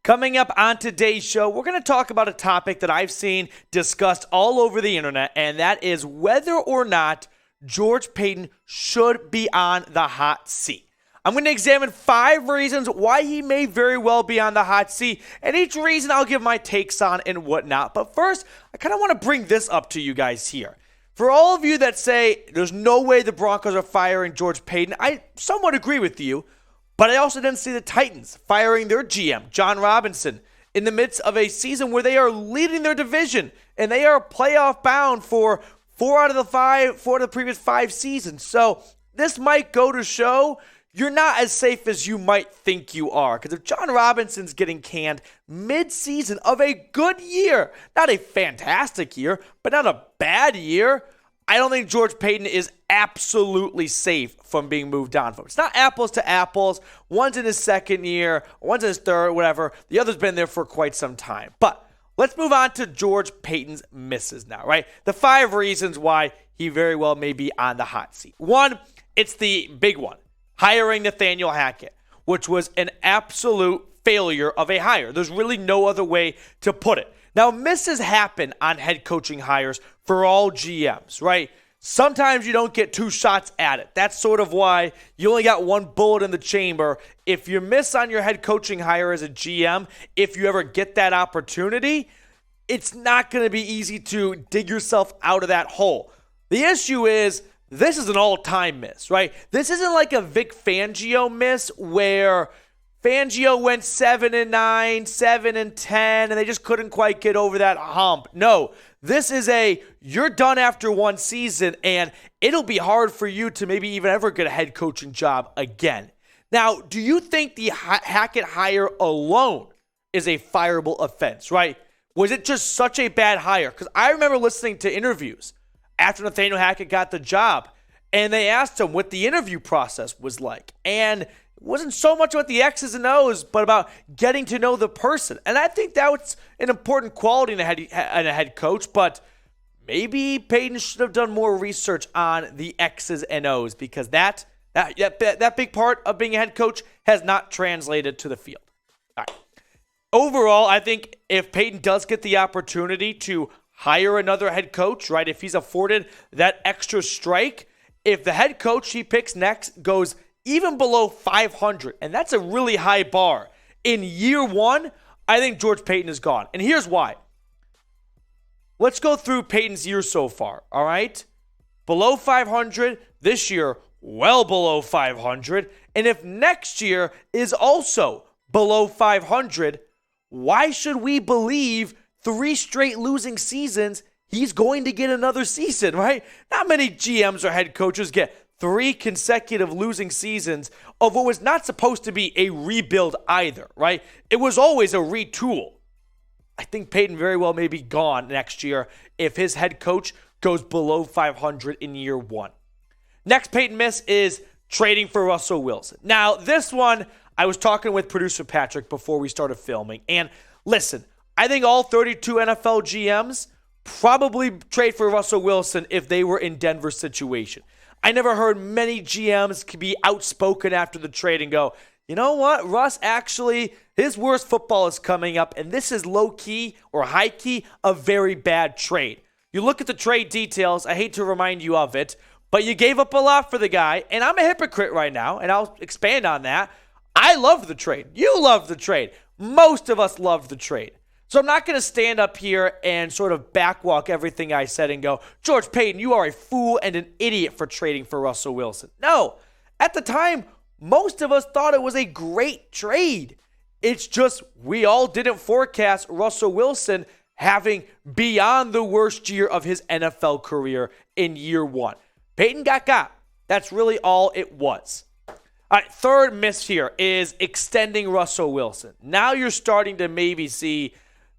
Coming up on today's show, we're going to talk about a topic that I've seen discussed all over the internet, and that is whether or not George Paton should be on the hot seat. I'm going to examine 5 reasons why he may very well be on the hot seat, and each reason I'll give my takes on and whatnot. But first, I kind of want to bring this up to you guys here. For all of you that say there's no way the Broncos are firing George Paton, I somewhat agree with you. But I also didn't see the Titans firing their GM, John Robinson, in the midst of a season where they are leading their division and they are playoff bound for 4 out of the previous 5 seasons. So this might go to show you're not as safe as you might think you are. Because if John Robinson's getting canned mid-season of a good year, not a fantastic year, but not a bad year, I don't think George Paton is absolutely safe from being moved on from. It's not apples to apples. One's in his second year, one's in his third, whatever. The other's been there for quite some time. But let's move on to George Paton's misses now, right? The 5 reasons why he very well may be on the hot seat. 1, it's the big one, hiring Nathaniel Hackett, which was an absolute failure of a hire. There's really no other way to put it. Now, misses happen on head coaching hires for all GMs, right? Sometimes you don't get 2 shots at it. That's sort of why you only got 1 bullet in the chamber. If you miss on your head coaching hire as a GM, if you ever get that opportunity, it's not going to be easy to dig yourself out of that hole. The issue is this is an all-time miss, right? This isn't like a Vic Fangio miss where Fangio went 7-9, 7-10, and they just couldn't quite get over that hump. No, this is you're done after 1 season, and it'll be hard for you to maybe even ever get a head coaching job again. Now, do you think the Hackett hire alone is a fireable offense, right? Was it just such a bad hire? Because I remember listening to interviews after Nathaniel Hackett got the job, and they asked him what the interview process was like. And it wasn't so much about the X's and O's, but about getting to know the person. And I think that's an important quality in a head coach, but maybe Paton should have done more research on the X's and O's because that big part of being a head coach has not translated to the field. All right. Overall, I think if Paton does get the opportunity to hire another head coach, right, if he's afforded that extra strike, if the head coach he picks next goes even below 500, and that's a really high bar, in year 1, I think George Paton is gone. And here's why. Let's go through Paton's year so far, all right? Below 500, this year, well below 500. And if next year is also below 500, why should we believe 3 straight losing seasons he's going to get another season, right? Not many GMs or head coaches get 3 consecutive losing seasons of what was not supposed to be a rebuild either, right? It was always a retool. I think Paton very well may be gone next year if his head coach goes below 500 in year 1. Next Paton miss is trading for Russell Wilson. Now, this one, I was talking with producer Patrick before we started filming, and listen, I think all 32 NFL GMs probably trade for Russell Wilson if they were in Denver's situation. I never heard many GMs could be outspoken after the trade and go, you know what, Russ actually, his worst football is coming up, and this is low-key or high-key a very bad trade. You look at the trade details, I hate to remind you of it, but you gave up a lot for the guy, and I'm a hypocrite right now, and I'll expand on that. I love the trade. You love the trade. Most of us love the trade. So I'm not going to stand up here and sort of backwalk everything I said and go, George Paton, you are a fool and an idiot for trading for Russell Wilson. No, at the time, most of us thought it was a great trade. It's just we all didn't forecast Russell Wilson having beyond the worst year of his NFL career in year 1. Paton got. That's really all it was. All right, third miss here is extending Russell Wilson. Now you're starting to maybe see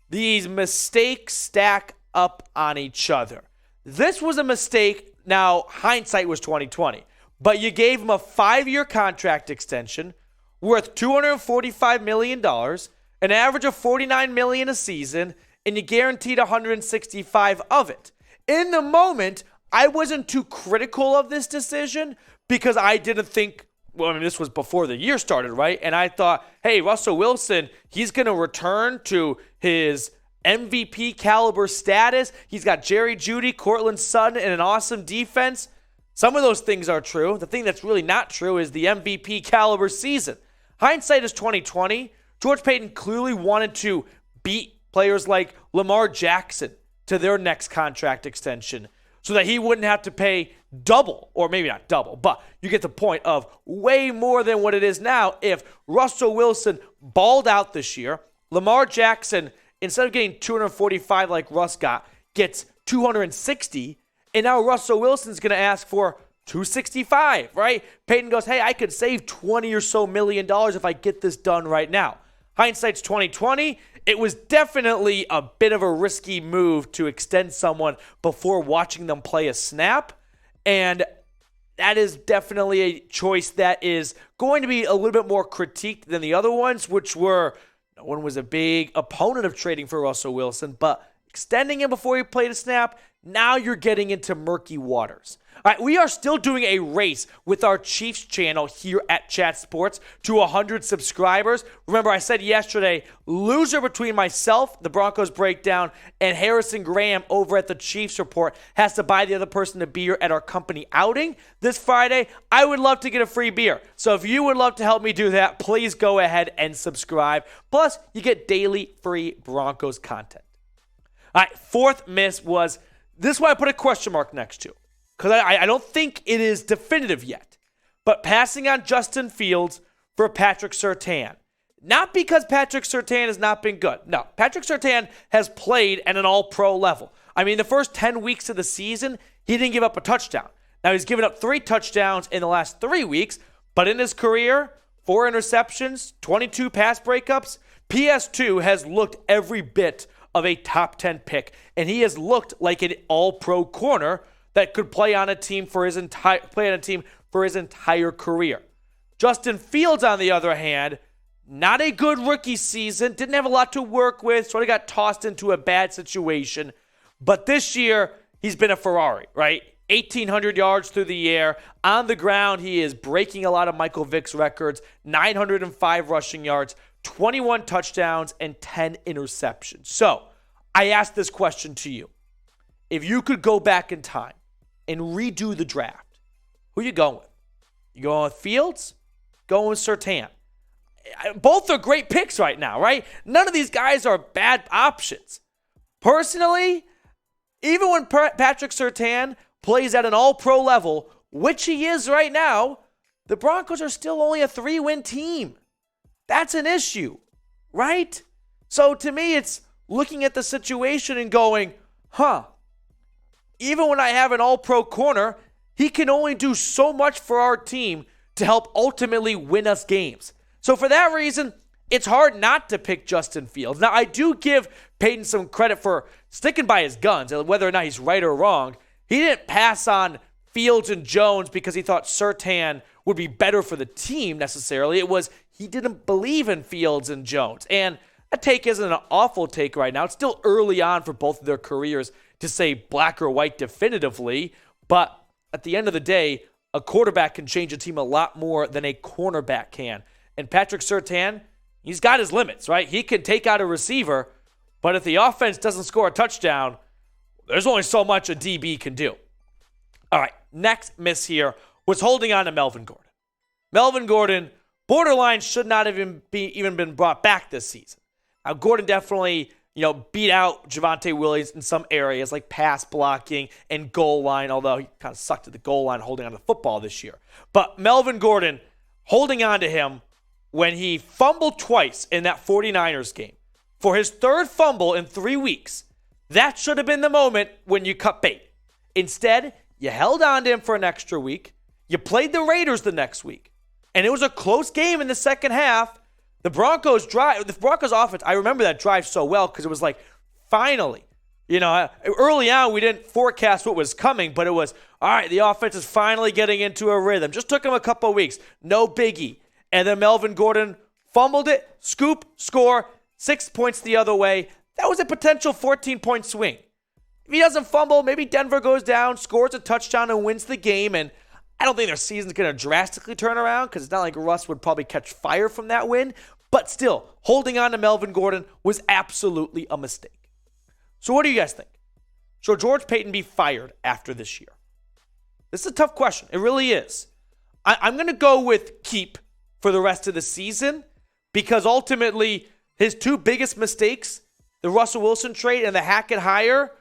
these mistakes stack up on each other. This was a mistake. Now, hindsight was 2020. But you gave him a 5-year contract extension worth $245 million, an average of $49 million a season, and you guaranteed $165 of it. In the moment, I wasn't too critical of this decision because I didn't think well, I mean, this was before the year started, right? And I thought, hey, Russell Wilson, he's going to return to his MVP caliber status. He's got Jerry Jeudy, Cortland Sutton, and an awesome defense. Some of those things are true. The thing that's really not true is the MVP caliber season. Hindsight is 2020. George Paton clearly wanted to beat players like Lamar Jackson to their next contract extension so that he wouldn't have to pay double, or maybe not double, but you get the point of way more than what it is now. If Russell Wilson balled out this year, Lamar Jackson, instead of getting 245 like Russ got, gets 260, and now Russell Wilson's going to ask for 265, right? Peyton goes, hey, I could save $20 or so million if I get this done right now. Hindsight's 2020. It was definitely a bit of a risky move to extend someone before watching them play a snap. And that is definitely a choice that is going to be a little bit more critiqued than the other ones, which were, no one was a big opponent of trading for Russell Wilson, but extending him before he played a snap, now you're getting into murky waters. All right, we are still doing a race with our Chiefs channel here at Chat Sports to 100 subscribers. Remember, I said yesterday, loser between myself, the Broncos Breakdown, and Harrison Graham over at the Chiefs Report has to buy the other person a beer at our company outing this Friday. I would love to get a free beer. So if you would love to help me do that, please go ahead and subscribe. Plus, you get daily free Broncos content. All right, fourth miss was, this is why I put a question mark next to, because I don't think it is definitive yet, but passing on Justin Fields for Patrick Surtain. Not because Patrick Surtain has not been good. No, Patrick Surtain has played at an all-pro level. I mean, the first 10 weeks of the season, he didn't give up a touchdown. Now, he's given up 3 touchdowns in the last 3 weeks, but in his career, 4 interceptions, 22 pass breakups. PS2 has looked every bit of a top 10 pick, and he has looked like an all-pro corner that could play on a team for his entire career. Justin Fields, on the other hand, not a good rookie season, didn't have a lot to work with, sort of got tossed into a bad situation. But this year, he's been a Ferrari, right? 1,800 yards through the air. On the ground, he is breaking a lot of Michael Vick's records, 905 rushing yards, 21 touchdowns, and 10 interceptions. So, I asked this question to you. If you could go back in time and redo the draft, who you going with? You going with Fields? Going with Surtain? Both are great picks right now, right? None of these guys are bad options. Personally, even when Patrick Surtain plays at an all-pro level, which he is right now, the Broncos are still only a 3-win team. That's an issue, right? So to me, it's looking at the situation and going, even when I have an all-pro corner, he can only do so much for our team to help ultimately win us games. So for that reason, it's hard not to pick Justin Fields. Now, I do give Peyton some credit for sticking by his guns, whether or not he's right or wrong. He didn't pass on Fields and Jones because he thought Surtain would be better for the team necessarily. It was he didn't believe in Fields and Jones. And that take isn't an awful take right now. It's still early on for both of their careers to say black or white definitively. But at the end of the day, a quarterback can change a team a lot more than a cornerback can. And Patrick Surtain, he's got his limits, right? He can take out a receiver, but if the offense doesn't score a touchdown, there's only so much a DB can do. All right, next miss here was holding on to Melvin Gordon. Melvin Gordon, borderline should not have even been brought back this season. Now, Gordon definitely, beat out Javonte Williams in some areas like pass blocking and goal line, although he kind of sucked at the goal line holding on to the football this year. But Melvin Gordon, holding on to him when he fumbled twice in that 49ers game. For his third fumble in 3 weeks, that should have been the moment when you cut bait. Instead, you held on to him for an extra week. You played the Raiders the next week. And it was a close game in the second half. The Broncos offense, I remember that drive so well because it was like, finally. Early on, we didn't forecast what was coming, but it was, all right, the offense is finally getting into a rhythm. Just took him a couple of weeks. No biggie. And then Melvin Gordon fumbled it, scoop, score, 6 points the other way. That was a potential 14-point swing. If he doesn't fumble, maybe Denver goes down, scores a touchdown, and wins the game. And I don't think their season's going to drastically turn around because it's not like Russ would probably catch fire from that win. But still, holding on to Melvin Gordon was absolutely a mistake. So what do you guys think? Should George Paton be fired after this year? This is a tough question. It really is. I'm going to go with keep for the rest of the season because ultimately his two biggest mistakes, the Russell Wilson trade and the Hackett hire,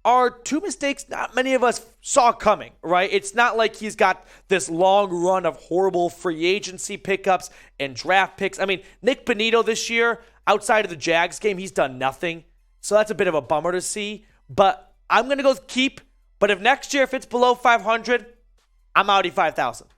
are two mistakes not many of us saw coming, right? It's not like he's got this long run of horrible free agency pickups and draft picks. I mean, Nick Bonito this year, outside of the Jags game, he's done nothing. So that's a bit of a bummer to see. But I'm going to go with keep. But if next year, if it's below 500, I'm outie 5,000.